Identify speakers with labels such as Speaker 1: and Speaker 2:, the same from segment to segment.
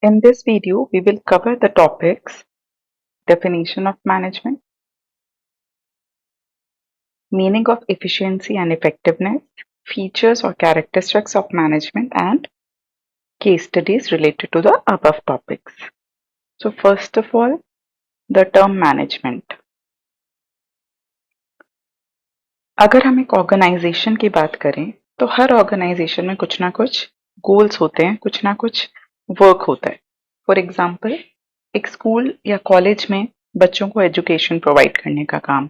Speaker 1: In this video, we will cover the topics definition of management, meaning of efficiency and effectiveness, features or characteristics of management, and case studies related to the above topics. So, first of all, the term management. अगर हम एक organisation की बात करें तो हर organization में कुछ ना कुछ गोल्स होते हैं, कुछ ना कुछ वर्क होता है. फॉर एग्जाम्पल, एक स्कूल या कॉलेज में बच्चों को एजुकेशन प्रोवाइड करने का काम,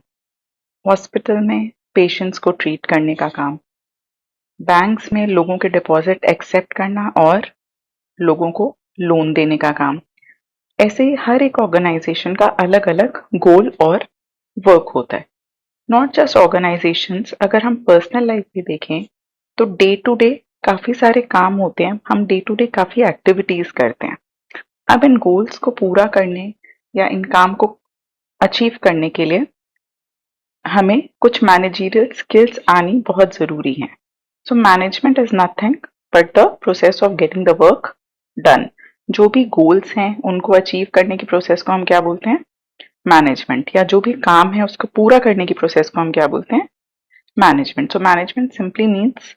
Speaker 1: हॉस्पिटल में पेशेंट्स को ट्रीट करने का काम, बैंक्स में लोगों के डिपॉजिट एक्सेप्ट करना और लोगों को लोन देने का काम. ऐसे ही हर एक ऑर्गेनाइजेशन का अलग अलग गोल और वर्क होता है. नॉट जस्ट ऑर्गेनाइजेशंस, अगर हम पर्सनल लाइफ भी देखें तो डे टू डे काफी सारे काम होते हैं, हम डे टू डे काफी एक्टिविटीज करते हैं. अब इन गोल्स को पूरा करने या इन काम को अचीव करने के लिए हमें कुछ मैनेजरियल स्किल्स आनी बहुत जरूरी है. So management is nothing but the process of getting the work done. जो भी गोल्स हैं उनको अचीव करने की प्रोसेस को हम क्या बोलते हैं? मैनेजमेंट. या जो भी काम है उसको पूरा करने की प्रोसेस को हम क्या बोलते हैं? Management. So management simply means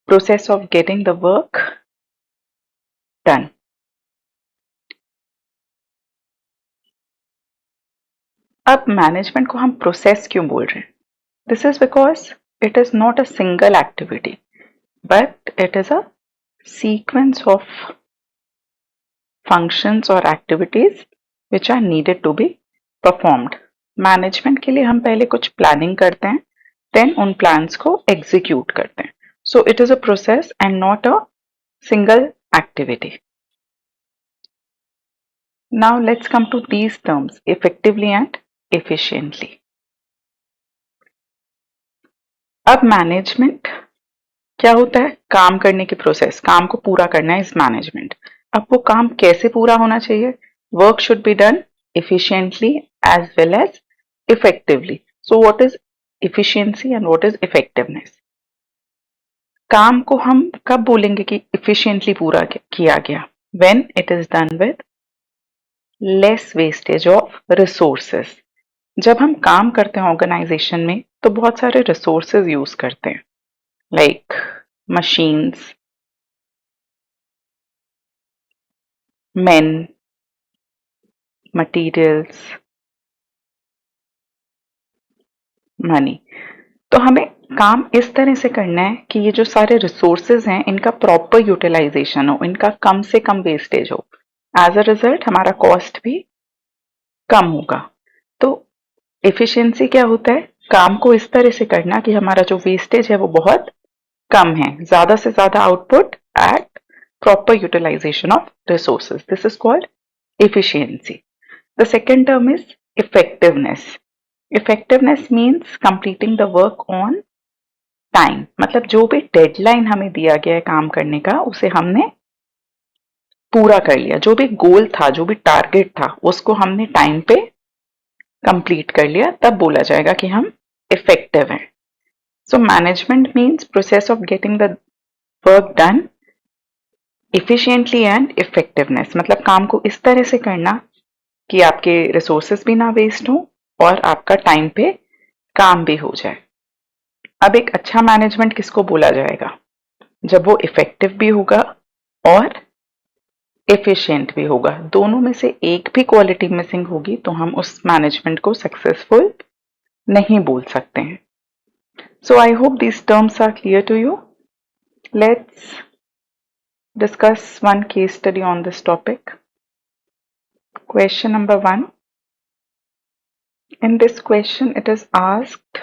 Speaker 1: process of getting the work done. अब मैनेजमेंट को हम प्रोसेस क्यों बोल रहे हैं? This is because it is not a single activity, but it is a sequence of functions or activities which are needed to be performed. Management के लिए हम पहले कुछ प्लानिंग करते हैं, देन उन प्लान्स को एग्जीक्यूट करते हैं. So it is a process and not a single activity. Now let's come to these terms, effectively and efficiently. अब मैनेजमेंट क्या होता है? काम करने की प्रोसेस, काम को पूरा करना इज मैनेजमेंट. अब वो काम कैसे पूरा होना चाहिए? Work should be done efficiently as well as effectively. So what is efficiency and what is effectiveness? काम को हम कब बोलेंगे कि efficiently पूरा किया गया? When it is done with less wastage of resources. जब हम काम करते हैं ऑर्गेनाइजेशन में तो बहुत सारे रिसोर्सेज यूज करते हैं, like machines, men, materials, money. तो हमें काम इस तरह से करना है कि ये जो सारे रिसोर्सेज हैं इनका प्रॉपर यूटिलाइजेशन हो, इनका कम से कम वेस्टेज हो. एज अ रिजल्ट हमारा कॉस्ट भी कम होगा. तो एफिशिएंसी क्या होता है? काम को इस तरह से करना कि हमारा जो वेस्टेज है वो बहुत कम है, ज्यादा से ज्यादा output at proper utilization of resources. This is called efficiency. The second term is effectiveness. Effectiveness means completing the work on time. मतलब जो भी डेडलाइन हमें दिया गया है काम करने का उसे हमने पूरा कर लिया. जो भी गोल था, जो भी टारगेट था उसको हमने टाइम पे कंप्लीट कर लिया, तब बोला जाएगा कि हम इफेक्टिव हैं. So management means process of getting the work done efficiently and effectiveness. मतलब काम को इस तरह से करना कि आपके रिसोर्सेस भी ना वेस्ट हो और आपका टाइम पे काम भी हो जाए. अब एक अच्छा मैनेजमेंट किसको बोला जाएगा? जब वो इफेक्टिव भी होगा और एफिशिएंट भी होगा. दोनों में से एक भी क्वालिटी मिसिंग होगी तो हम उस मैनेजमेंट को सक्सेसफुल नहीं बोल सकते हैं. So I hope these terms are clear to you. Let's discuss one case study on this topic. Question number 1. In this question it is asked,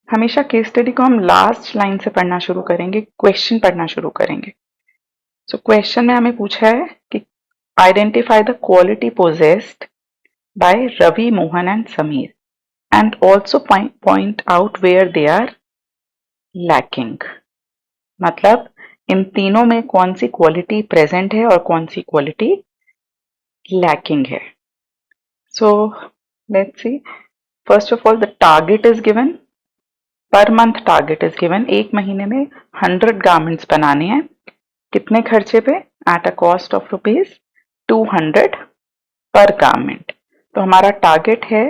Speaker 1: हमेशा केस स्टडी को हम लास्ट लाइन से पढ़ना शुरू करेंगे, क्वेश्चन पढ़ना शुरू करेंगे. सो क्वेश्चन में हमें पूछा है कि identify the quality possessed by Ravi, Mohan and Sameer and also point out where they are lacking. मतलब इन तीनों में कौन सी क्वालिटी प्रेजेंट है और कौन सी क्वालिटी लैकिंग है. So let's see. First of all the target is given. Per month target is given. एक महीने में 100 गारमेंट्स बनाने हैं. कितने खर्चे पे? एट अ कॉस्ट ऑफ ₹200 पर गारमेंट। तो हमारा टारगेट है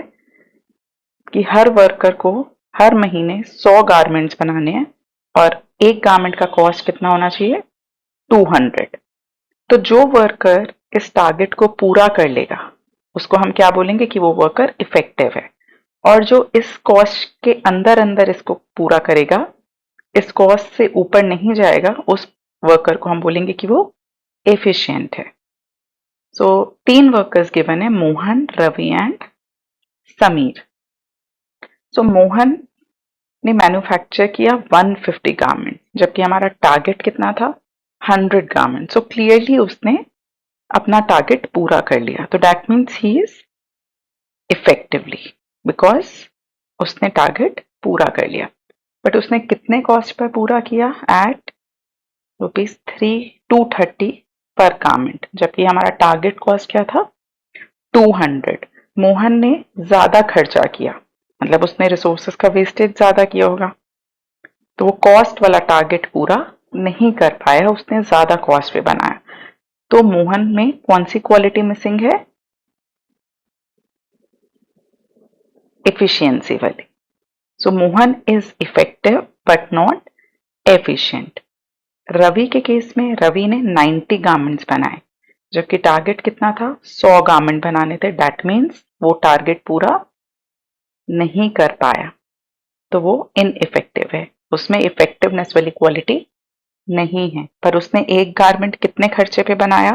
Speaker 1: कि हर वर्कर को हर महीने 100 गारमेंट्स बनाने हैं और एक गारमेंट का कॉस्ट कितना होना चाहिए? 200। तो जो वर्कर इस टारगेट को पूरा कर लेगा उसको हम क्या बोलेंगे कि वो वर्कर इफेक्टिव है, और जो इस कॉस्ट के अंदर अंदर इसको पूरा करेगा, इस कॉस्ट से ऊपर नहीं जाएगा, उस वर्कर को हम बोलेंगे कि वो एफिशिएंट है। सो 3 वर्कर्स गिवन है, मोहन, रवि एंड समीर। सो मोहन ने मैन्युफैक्चर किया 150 गारमेंट, जबकि हमारा टारगेट कितना था? 100 गारमेंट। सो क्लियरली उसने अपना टारगेट पूरा कर लिया। तो that means he is effectively, because उसने टारगेट पूरा कर लिया। बट उसने कितने कॉस्ट पर पूरा किया? एट ₹230 पर गारमेंट, जबकि हमारा टारगेट कॉस्ट क्या था? 200। मोहन ने ज्यादा खर्चा किया, मतलब उसने रिसोर्सेस का वेस्टेज ज्यादा किया होगा, तो वो कॉस्ट वाला टारगेट पूरा नहीं कर पाया, उसने ज्यादा कॉस्ट पे बनाया। तो मोहन में कौन सी क्वालिटी मिसिंग है? एफिशिएंसी वाली। So Mohan is effective but not efficient. Ravi के केस में रवि ने 90 गारमेंट्स बनाए, जबकि टारगेट कितना था? 100 गारमेंट बनाने थे। दैट मीन्स वो टारगेट पूरा नहीं कर पाया, तो वो इनइफेक्टिव है, उसमें इफेक्टिवनेस वाली क्वालिटी नहीं है। पर उसने एक गारमेंट कितने खर्चे पे बनाया?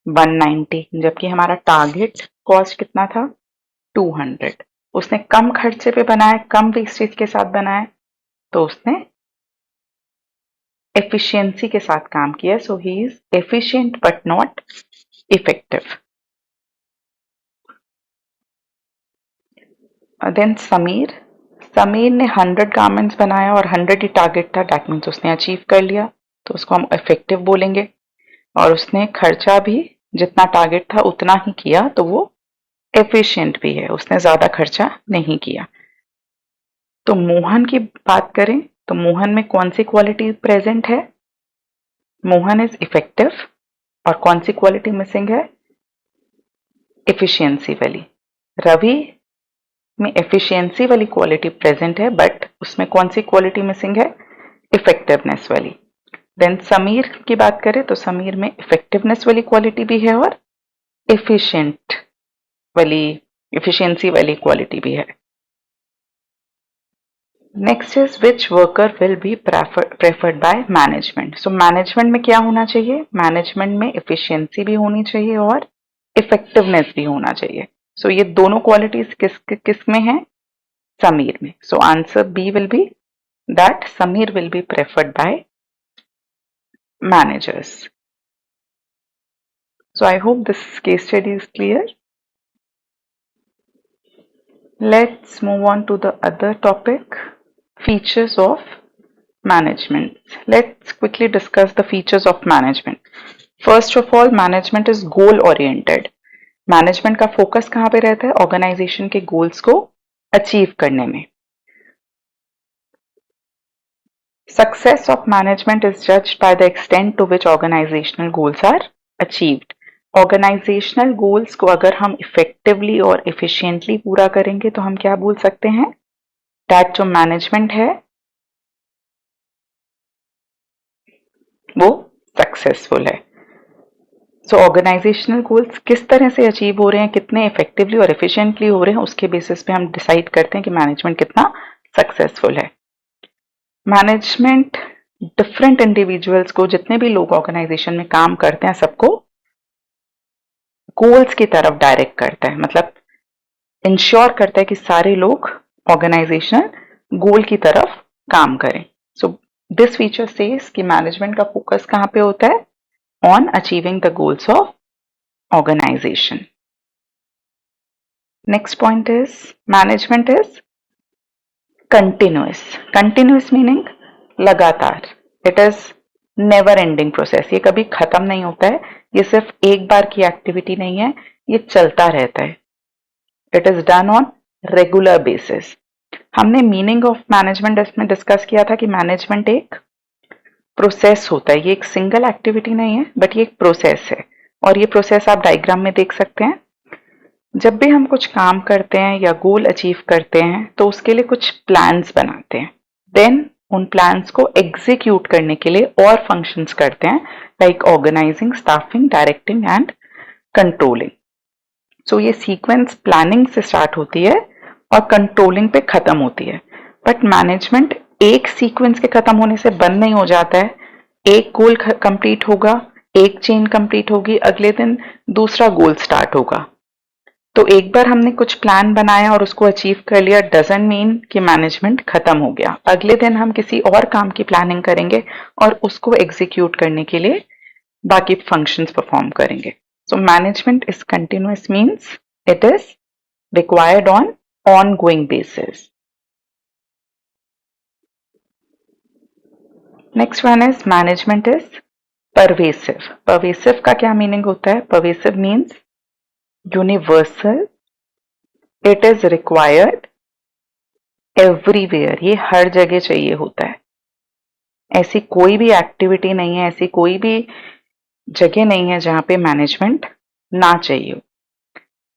Speaker 1: 190, जबकि हमारा टारगेट कॉस्ट कितना था? 200। उसने कम खर्चे पे बनाया, कम वेस्टेज के साथ बनाया, तो उसने एफिशिएंसी के साथ काम किया। So he is efficient but not effective. Then Sameer, Sameer ने 100 गारमेंट्स बनाया और 100 ही टारगेट था, दैट मीन्स उसने अचीव कर लिया, तो उसको हम इफेक्टिव बोलेंगे। और उसने खर्चा भी जितना टारगेट था उतना ही किया, तो वो एफिशिएंट भी है, उसने ज्यादा खर्चा नहीं किया। तो मोहन की बात करें तो मोहन में कौन सी क्वालिटी प्रेजेंट है? मोहन इज इफेक्टिव, और कौन सी क्वालिटी मिसिंग है? एफिशिएंसी वाली। रवि में एफिशिएंसी वाली क्वालिटी प्रेजेंट है, बट उसमें कौन सी क्वालिटी मिसिंग है? इफेक्टिवनेस वाली। देन समीर की बात करें तो समीर में इफेक्टिवनेस वाली क्वालिटी भी है और एफिशिएंट वाली, एफिशिएंसी वाली क्वालिटी भी है। Next is which worker will be preferred by management. So management में क्या होना चाहिए? मैनेजमेंट में एफिशिएंसी भी होनी चाहिए और इफेक्टिवनेस भी होना चाहिए। सो ये दोनों क्वालिटीज किस में है? समीर में। So answer B will be that Sameer will be preferred by managers. So I hope this case study is clear. Let's move on to the other topic, features of management. Let's quickly discuss the features of management. First of all, management is goal oriented. Management का focus कहाँ पे रहता है? Organisation के goals को achieve करने में। Success of management is judged by the extent to which organizational goals are achieved. Organizational goals को अगर हम इफेक्टिवली और इफिशिएंटली पूरा करेंगे तो हम क्या बोल सकते हैं? दैट जो मैनेजमेंट है वो सक्सेसफुल है। सो ऑर्गेनाइजेशनल गोल्स किस तरह से अचीव हो रहे हैं, कितने इफेक्टिवली और एफिशिएंटली हो रहे हैं, उसके बेसिस पे हम डिसाइड करते हैं कि मैनेजमेंट कितना सक्सेसफुल है। मैनेजमेंट डिफरेंट इंडिविजुअल्स को, जितने भी लोग ऑर्गेनाइजेशन में काम करते हैं, सबको गोल्स की तरफ डायरेक्ट करता है, मतलब इंश्योर करता है कि सारे लोग ऑर्गेनाइजेशन गोल की तरफ काम करें। सो दिस फीचर सेज कि मैनेजमेंट का फोकस कहाँ पे होता है? On achieving the goals of organisation. Next point is management is continuous. Continuous meaning लगातार। It is never ending process, ये कभी खत्म नहीं होता है, ये सिर्फ एक बार की एक्टिविटी नहीं है, ये चलता रहता है। It is done on regular basis. हमने मीनिंग ऑफ मैनेजमेंट इसमें डिस्कस किया था कि मैनेजमेंट एक प्रोसेस होता है। ये एक सिंगल एक्टिविटी नहीं है, बट ये एक प्रोसेस है, और ये प्रोसेस आप डायग्राम में देख सकते हैं। जब भी हम कुछ काम करते हैं या गोल अचीव करते हैं तो उसके लिए कुछ प्लान्स बनाते हैं, देन उन प्लान्स को एग्जीक्यूट करने के लिए और फंक्शंस करते हैं, like organising, staffing, directing and controlling. So ये सीक्वेंस प्लानिंग से स्टार्ट होती है और कंट्रोलिंग पे खत्म होती है। बट मैनेजमेंट एक सीक्वेंस के खत्म होने से बंद नहीं हो जाता है। एक गोल कंप्लीट होगा, एक चेन कंप्लीट होगी, अगले दिन दूसरा गोल स्टार्ट होगा। तो एक बार हमने कुछ प्लान बनाया और उसको अचीव कर लिया डजंट मीन कि मैनेजमेंट खत्म हो गया। अगले दिन हम किसी और काम की प्लानिंग करेंगे और उसको एग्जीक्यूट करने के लिए बाकी फंक्शंस परफॉर्म करेंगे। So management is continuous means it is required on ongoing basis. Next one is management is pervasive. Pervasive का क्या मीनिंग होता है? Pervasive means universal, it is required everywhere. ये हर जगह चाहिए होता है। ऐसी कोई भी एक्टिविटी नहीं है, ऐसी कोई भी जगह नहीं है जहां पे मैनेजमेंट ना चाहिए हो।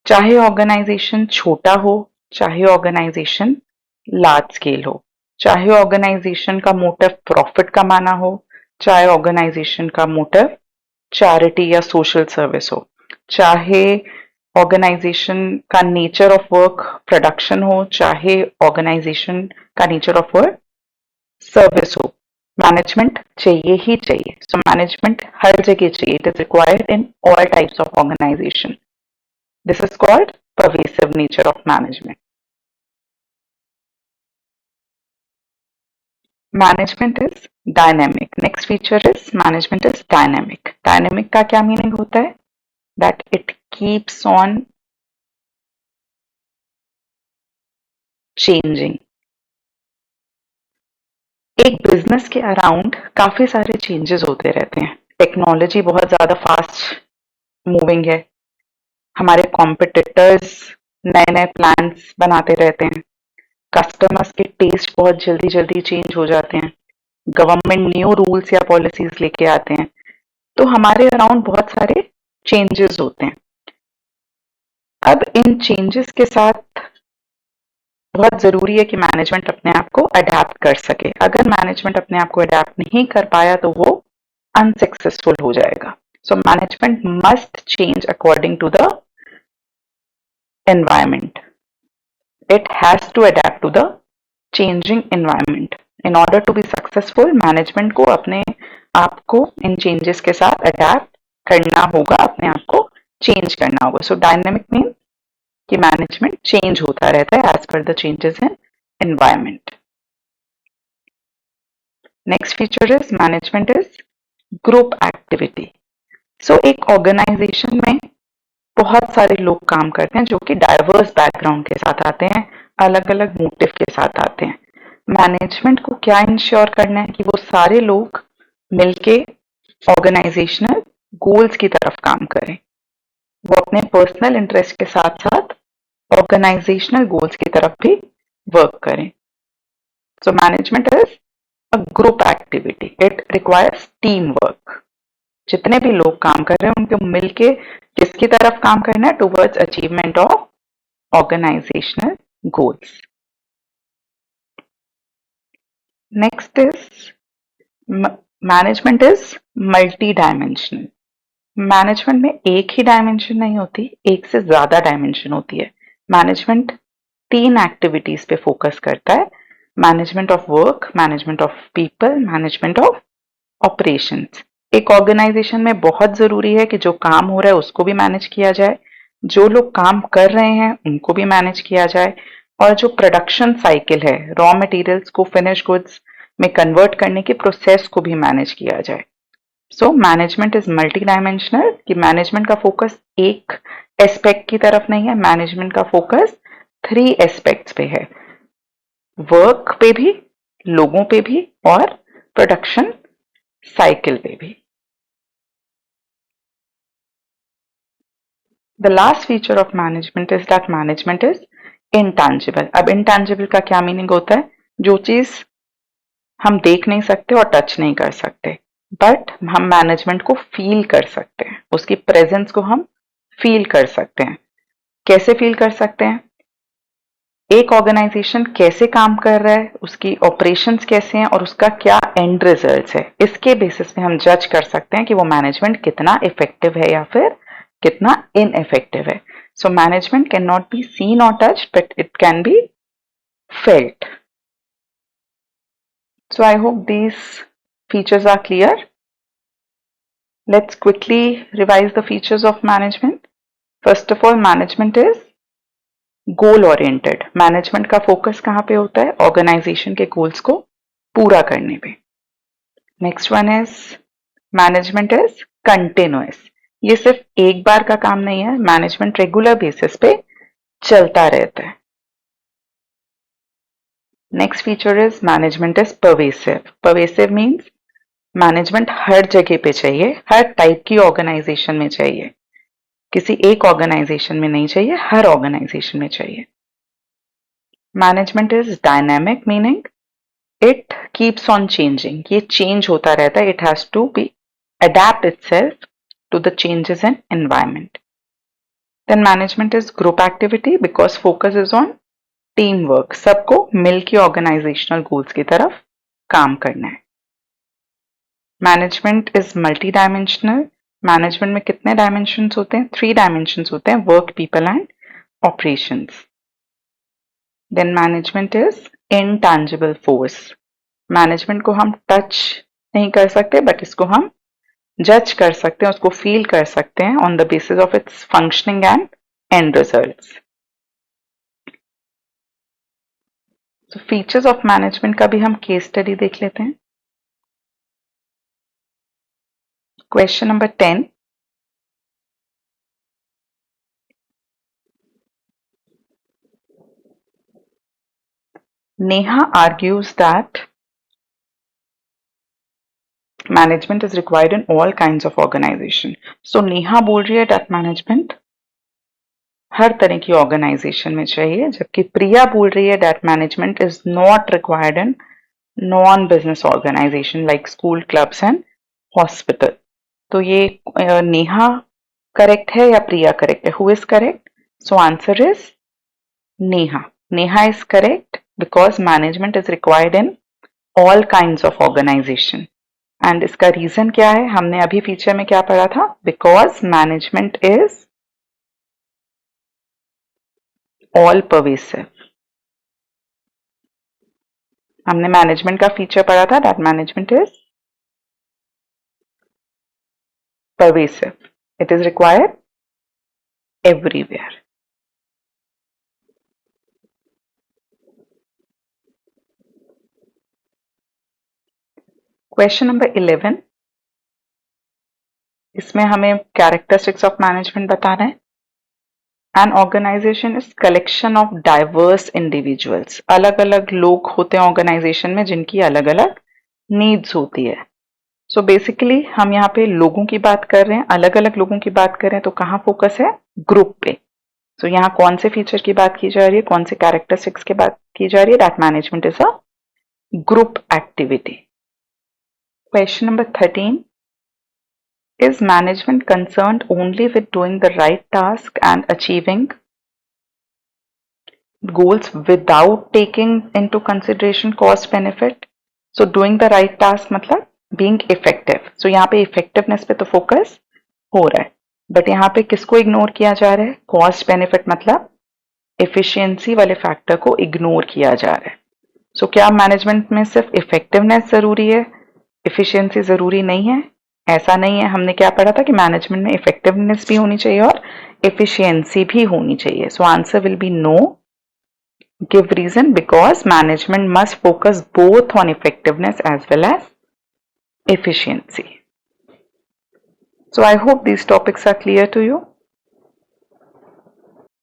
Speaker 1: चाहे ऑर्गेनाइजेशन छोटा हो, चाहे ऑर्गेनाइजेशन लार्ज स्केल हो, चाहे ऑर्गेनाइजेशन का मोटिव प्रॉफिट कमाना हो, चाहे ऑर्गेनाइजेशन का मोटिव चैरिटी या सोशल सर्विस हो, चाहे ऑर्गेनाइजेशन का नेचर ऑफ वर्क प्रोडक्शन हो, चाहे ऑर्गेनाइजेशन का नेचर ऑफ वर्क सर्विस हो, मैनेजमेंट चाहिए ही चाहिए। सो मैनेजमेंट हर जगह चाहिए। It is required in all types of organization. This is called pervasive nature of management. Management is dynamic. Next feature is management is dynamic. Dynamic का क्या meaning होता है? That it keeps on changing. एक business के around काफी सारे changes होते रहते हैं। टेक्नोलॉजी बहुत ज्यादा फास्ट मूविंग है। हमारे कॉम्पिटिटर्स नए नए प्लान्स बनाते रहते हैं। कस्टमर्स के टेस्ट बहुत जल्दी जल्दी चेंज हो जाते हैं। गवर्नमेंट न्यू रूल्स या पॉलिसीज लेके आते हैं। तो हमारे अराउंड बहुत सारे चेंजेस होते हैं। अब इन चेंजेस के साथ बहुत जरूरी है कि मैनेजमेंट अपने आप को अडेप्ट कर सके। अगर मैनेजमेंट अपने आप को अडेप्ट नहीं कर पाया तो वो अनसक्सेसफुल हो जाएगा। So management must change according to the environment. It has to adapt to the changing environment. In order to be successful, management को अपने आप को इन changes के साथ adapt करना होगा, अपने आप को change करना होगा। So dynamic means कि management change होता रहता है as per the changes in environment. Next feature is management is group activity. So एक organization में बहुत सारे लोग काम करते हैं जो कि डाइवर्स बैकग्राउंड के साथ आते हैं, अलग अलग मोटिव के साथ आते हैं। मैनेजमेंट को क्या इंश्योर करना है कि वो सारे लोग मिलके ऑर्गेनाइजेशनल गोल्स की तरफ काम करें। वो अपने पर्सनल इंटरेस्ट के साथ साथ ऑर्गेनाइजेशनल गोल्स की तरफ भी वर्क करें। So management is a group activity. It requires team work. जितने भी लोग काम कर रहे हैं उनको मिलके किसकी तरफ काम करना है? Towards achievement of organizational goals. Next is management is multi dimensional. Management में एक ही डायमेंशन नहीं होती, एक से ज्यादा डायमेंशन होती है। मैनेजमेंट 3 एक्टिविटीज पे फोकस करता है। Management of work, management of people, management of operations. एक ऑर्गेनाइजेशन में बहुत जरूरी है कि जो काम हो रहा है उसको भी मैनेज किया जाए, जो लोग काम कर रहे हैं उनको भी मैनेज किया जाए, और जो प्रोडक्शन साइकिल है, रॉ मटेरियल्स को फिनिश गुड्स में कन्वर्ट करने के प्रोसेस को भी मैनेज किया जाए। So management is multi dimensional, कि मैनेजमेंट का फोकस एक एस्पेक्ट की तरफ नहीं है, मैनेजमेंट का फोकस 3 एस्पेक्ट्स पे है। वर्क पे भी, लोगों पे भी, और प्रोडक्शन साइकिल पे भी। The last feature of management is that management is intangible. अब intangible का क्या मीनिंग होता है? जो चीज हम देख नहीं सकते और टच नहीं कर सकते, बट हम मैनेजमेंट को फील कर सकते हैं, उसकी प्रेजेंस को हम फील कर सकते हैं। कैसे फील कर सकते हैं? एक ऑर्गेनाइजेशन कैसे काम कर रहा है, उसकी ऑपरेशंस कैसे हैं और उसका क्या एंड रिजल्ट्स है, इसके बेसिस पे हम जज कर सकते हैं कि वो मैनेजमेंट कितना इफेक्टिव है या फिर कितना इनइफेक्टिव है। So management can not be seen और touch, but it can be felt. So I hope these features are clear. Let's quickly revise the features of management. First of all, management is goal oriented. Management का focus कहाँ पे होता है? Organisation के goals को पूरा करने पे। Next one is management is continuous. ये सिर्फ एक बार का काम नहीं है, मैनेजमेंट रेगुलर बेसिस पे चलता रहता है। Next feature is management is pervasive. Pervasive means management हर जगह पे चाहिए, हर टाइप की ऑर्गेनाइजेशन में चाहिए, किसी एक ऑर्गेनाइजेशन में नहीं चाहिए, हर ऑर्गेनाइजेशन में चाहिए। Management is dynamic, meaning it keeps on changing, ये चेंज होता रहता है, it has to be adept itself to the changes in environment. Then management is group activity because focus is on team work, सबको मिलकर organizational goals की तरफ काम करना है। Management is multi dimensional. Management में कितने डायमेंशंस होते हैं? 3 डायमेंशंस होते हैं, work, people and operations. Then management is intangible force. Management को हम टच नहीं कर सकते, बट इसको हम जज कर सकते हैं, उसको फील कर सकते हैं on the basis of its functioning and and results. तो फीचर्स ऑफ मैनेजमेंट का भी हम केस स्टडी देख लेते हैं। Question number 10, Neha argues that management is required in all kinds of organization. So Neha बोल रही है that management हर तरह की ऑर्गेनाइजेशन में चाहिए, जबकि प्रिया बोल रही है that management is not required in non business organization like school, clubs and hospital. तो ये नेहा करेक्ट है या प्रिया करेक्ट है? Who is correct? So answer is Neha. Neha is correct because management is required in all kinds of organization. And इसका reason क्या है? हमने अभी फीचर में क्या पढ़ा था? Because management is all pervasive. हमने मैनेजमेंट का फीचर पढ़ा था, that management is pervasive. It is required everywhere. Question number 11. इसमें हमें characteristics of management बताना है। An organization is collection of diverse individuals. अलग अलग लोग होते हैं ऑर्गेनाइजेशन में जिनकी अलग अलग नीड्स होती है। सो बेसिकली हम यहाँ पे लोगों की बात कर रहे हैं, अलग अलग लोगों की बात कर रहे हैं, तो कहाँ फोकस है? ग्रुप पे। सो यहाँ कौन से फीचर की बात की जा रही है, कौन से कैरेक्टरिस्टिक्स की बात की जा रही है? That management is a group activity. Question number 13. Is management concerned only with doing the right task and achieving goals without taking into consideration cost benefit? So doing the right task मतलब being effective. So यहाँ पे effectiveness पे तो focus हो रहा है, but यहाँ पे किसको ignore किया जा रहा है? Cost benefit मतलब efficiency वाले factor को ignore किया जा रहा है। So क्या management में सिर्फ effectiveness जरूरी है, efficiency जरूरी नहीं है? ऐसा नहीं है। हमने क्या पढ़ा था कि मैनेजमेंट में इफेक्टिवनेस भी होनी चाहिए और एफिशिएंसी भी होनी चाहिए। So answer will be no. Give reason, because management must focus both on effectiveness as well as efficiency. So I hope these topics are clear to you.